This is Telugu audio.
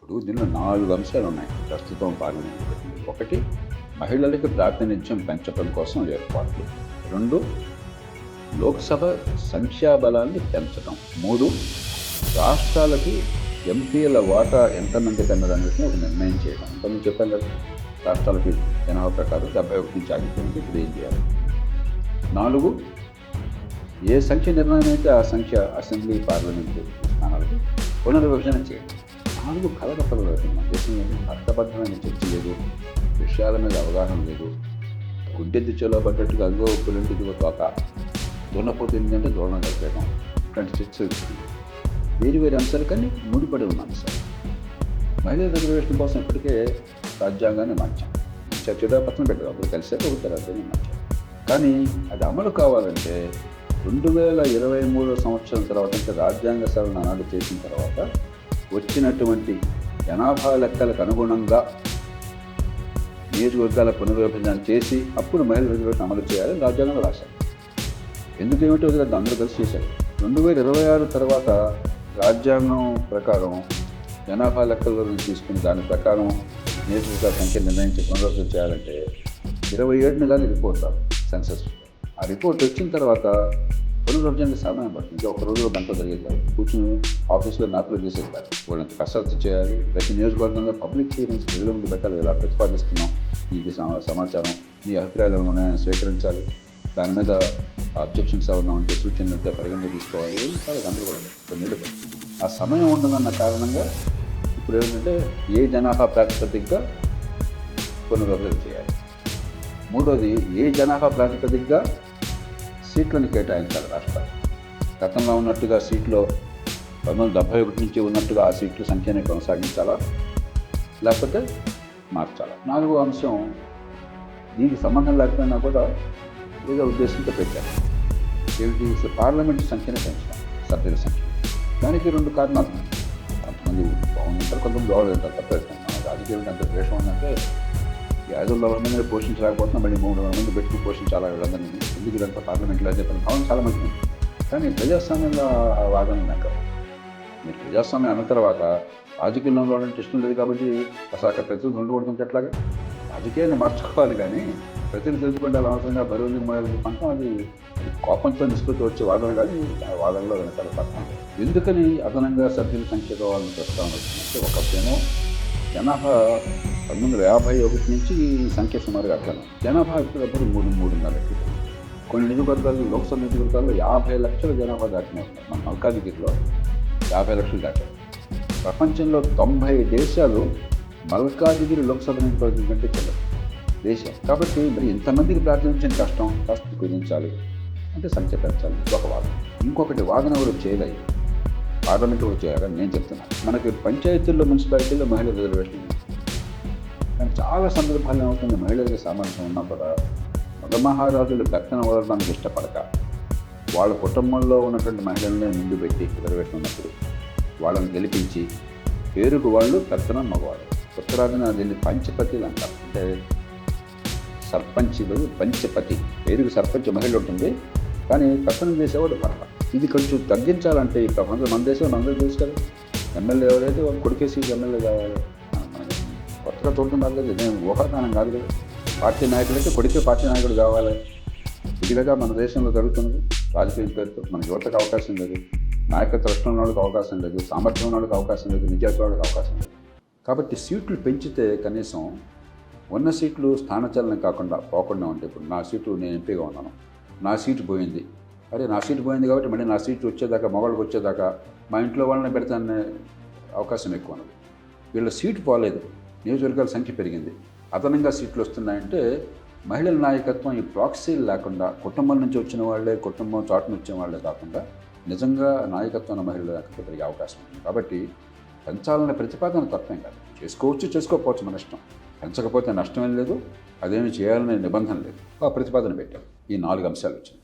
ఇప్పుడు దీనిలో 4 అంశాలు ఉన్నాయి ప్రస్తుతం పార్లమెంట్ పెట్టింది. ఒకటి, మహిళలకు ప్రాతినిధ్యం పెంచడం కోసం ఏర్పాట్లు. 2, లోక్సభ సంఖ్యాబలాన్ని పెంచడం. 3, రాష్ట్రాలకి ఎంపీల వాటా ఎంతమందికి అన్నదానికి ఒక నిర్ణయం చేయడం. ఇంతకుముందు చెప్పాను కదా, రాష్ట్రాలకి జనాభా ప్రకారం 71 నుంచి ఆగిపోయింది. ఇప్పుడు ఏం చేయాలి? 4, ఏ సంఖ్య నిర్ణయం అయితే ఆ సంఖ్య అసెంబ్లీ పార్లమెంటు స్థానాలకు పునర్విభజన చేయడం. 4 కలగపలు మన దేశంలో అర్థబద్ధమైన చర్చ లేదు, విషయాల మీద అవగాహన లేదు. గుడ్డెద్దు చెలో పడ్డట్టుగా అదిగో పులింటిదిగో తోక, దున్నపోతుంది అంటే దూరం కలిపేయడం, ఇట్లాంటి చర్చ వచ్చింది. వేరు వేరు అంశాలు కానీ ముడిపడి ఉన్న అంశాలు. మహిళల రిజర్వేషన్ కోసం ఇప్పటికే రాజ్యాంగాన్ని మార్చాం. చర్చగా పక్కన పెట్టారు, అప్పుడు కలిసాక ఒక రాజ్యాంగం మార్చాం. కానీ అది అమలు కావాలంటే 2023 సంవత్సరం తర్వాత, అంటే రాజ్యాంగ సవరణ అమలు చేసిన తర్వాత వచ్చినటువంటి జనాభా లెక్కలకు అనుగుణంగా నియోజకవర్గాల పునర్విభజన చేసి అప్పుడు మహిళల రిజర్వేషన్ అమలు చేయాలని రాజ్యాంగంలో రాశారు. ఎందుకేమిటో అందరూ కలిసి చేశారు. 2026 తర్వాత రాజ్యాంగం ప్రకారం జనాభా లెక్కలను తీసుకుని దాని ప్రకారం నియోజకవర్గాల సంఖ్య నిర్ణయించి పునర్విభజన చేయాలంటే 27 కానీ రిపోర్ట్ రాదు సెన్సస్. ఆ రిపోర్ట్ వచ్చిన తర్వాత పునర్విభజనకి సమయం పడుతుంది. ఒక రోజులో గంట జరిగేది కాదు. కూర్చుని ఆఫీస్లో మ్యాప్లో చేసేస్తారు. వాళ్ళంత కసరత్తు చేయాలి. ప్రతి నియోజకవర్గంలో పబ్లిక్ హీరింగ్స్ ప్రజల ముందు పెట్టాలి. ఇలా ప్రతిపాదిస్తున్నాం, ఈ సమాచారం, మీ అభిప్రాయాలు ఉన్నాయని స్వీకరించాలి, దాని మీద అబ్జెక్షన్స్ ఏమన్నా ఉంటే సూచనలు ఉంటే పరిగణన తీసుకోవాలి. చాలా గందరగోళం కొన్నిళ్ళు. ఆ సమయం ఉండదన్న కారణంగా ఇప్పుడు ఏంటంటే ఏ జనాభా ప్రాతిపదికగా పునర్విభజన చేయాలి. 3వది, ఏ జనాభా ప్రాతిపదికగా సీట్లను కేటాయించాలి రాష్ట్రాలు. గతంలో ఉన్నట్టుగా సీట్లో 1971 నుంచి ఉన్నట్టుగా ఆ సీట్ల సంఖ్యని కొనసాగించాలా, లేకపోతే మార్చాలా. 4వ అంశం, దీనికి సంబంధం లేకపోయినా కూడా ఏదో ఉద్దేశంతో పెట్టారు. ఏమిటి? పార్లమెంట్ సంఖ్యను పెంచడం, సభ్యుల సంఖ్య. దానికి 2 కారణాలు ఉన్నాయి. కొంతమంది బాగుంటారు, కొంతమంది బాగోలేదంటారు. తప్పేస్తాం. మన రాజకీయం అంత ద్వేషం ఉందంటే 500 మందిని పోషించలేకపోతున్నా మళ్ళీ 300 మంది పెట్టుకు పోషించాలా వీళ్ళందరినీ, ఎందుకు ఇదంతా పార్లమెంట్లో చెప్పిన భావన చాలా మంది ఉంది. కానీ ప్రజాస్వామ్యంలో ఆ వాదన ఉన్నాక మీరు ప్రజాస్వామ్యం అన్న తర్వాత రాజకీయంలో ఉండడానికి ఇష్టం లేదు కాబట్టి అసలు అక్కడ ప్రతినిధులు ఉండకూడదంటే ఎట్లాగా? రాజకీయాన్ని మార్చుకోవాలి, కానీ ప్రతినిధులు తెలుసుకుంటే అవసరంగా బరువుని మొదలు పంటం అది కోపంతో నిష్పత్తి వచ్చే వాదన, కానీ ఆ వాదనలో వెనకాల పడతాం. ఎందుకని అదనంగా సభ్యుల సంఖ్య కావాలని ప్రస్తావన వచ్చిందంటే, ఒకప్పుడేమో జనాభా 1951 నుంచి ఈ సంఖ్య సుమారుగా అర్థం. జనాభా ఇప్పుడప్పుడు 3.5 కొన్ని నియోజకవర్గాలు, లోక్సభ నియోజకవర్గాల్లో 50 లక్షల జనాభా దాటినారు. మన మల్కాజిగిరిలో 50 లక్షలు దాటారు. ప్రపంచంలో 90 దేశాలు మల్కాజిగిరి లోక్సభ నియోజకవర్గం కంటే చెల్లదు దేశం. కాబట్టి మరి ఇంతమందికి ప్రాతినిధ్యం కష్టం, కాస్త కుదించాలి అంటే సంఖ్య పెంచాలి ఒక వాదన. ఇంకొకటి వాదన ఎవరు చేయలేదు, పార్లమెంట్ కూడా చేయాలని నేను చెప్తున్నాను. మనకి పంచాయతీల్లో, మున్సిపాలిటీల్లో మహిళల రిజర్వేషన్ ఉంది. కానీ చాలా సందర్భాలు ఏమవుతుంది, మహిళలకి సామర్థ్యం ఉన్నా కూడా మగ మహారాజులు పెత్తనం వదలడానికి ఇష్టపడక వాళ్ళ కుటుంబంలో ఉన్నటువంటి మహిళలనే ముందు పెట్టి రిజర్వేషన్ ఉన్నప్పుడు వాళ్ళని గెలిపించి పేరుకు వాళ్ళు పెత్తనం మగవాళ్ళు. ఉత్తరాదిన దీన్ని పంచపతిలు అంటారు. అంటే సర్పంచులు పంచపతి, పేరుకు సర్పంచ్ మహిళ ఉంటుంది, కానీ పెత్తనం చేసేవాడు భర్త. ఇది కొంచెం తగ్గించాలంటే ఈ ప్రపంచం మన దేశంలో అందరూ తెలుసు కదా, ఎమ్మెల్యే ఎవరైతే వాళ్ళు కొడుకేసి ఎమ్మెల్యే కావాలి. మనకి కొత్తగా చూడటం కాదు కదా, నేను ఊహాగానం కాదు కదా. పార్టీ నాయకులు అయితే కొడుకే పార్టీ నాయకుడు కావాలి. ఇదిగా మన దేశంలో జరుగుతున్నది. రాజకీయ పేరుతో మన యువతకు అవకాశం లేదు, నాయకత్వ ఇష్టం ఉన్న వాళ్ళకి అవకాశం లేదు, సామర్థ్యం ఉన్న వాళ్ళకి అవకాశం లేదు, నిజాయితీ వాళ్ళకి అవకాశం లేదు. కాబట్టి సీట్లు పెంచితే కనీసం ఉన్న సీట్లు స్థానచలనం కాకుండా పోకుండా ఉంటే, ఇప్పుడు నా సీటు నేను ఎంపీగా ఉన్నాను, నా సీటు పోయింది, అరే నా సీటు పోయింది కాబట్టి మళ్ళీ నా సీటు వచ్చేదాకా, మగవాళ్ళకి వచ్చేదాకా మా ఇంట్లో వాళ్ళని పెడతానే అవకాశం ఎక్కువ ఉన్నది. వీళ్ళ సీటు పోలేదు, నియోజకవర్గాల సంఖ్య పెరిగింది, అదనంగా సీట్లు వస్తున్నాయంటే మహిళల నాయకత్వం ఈ ప్రాక్సీలు లేకుండా, కుటుంబం నుంచి వచ్చిన వాళ్ళే, కుటుంబం చాటును వచ్చిన వాళ్ళే కాకుండా నిజంగా నాయకత్వం మహిళల నాయకత్వం పెరిగే అవకాశం ఉంది. కాబట్టి పెంచాలనే ప్రతిపాదన తప్పేం కాదు, చేసుకోవచ్చు, చేసుకోకపోవచ్చు, మన ఇష్టం. పెంచకపోతే నష్టమేం లేదు, అదేమి చేయాలనే నిబంధన లేదు. ఆ ప్రతిపాదన పెట్టాం. ఈ 4 అంశాలు వచ్చినాయి.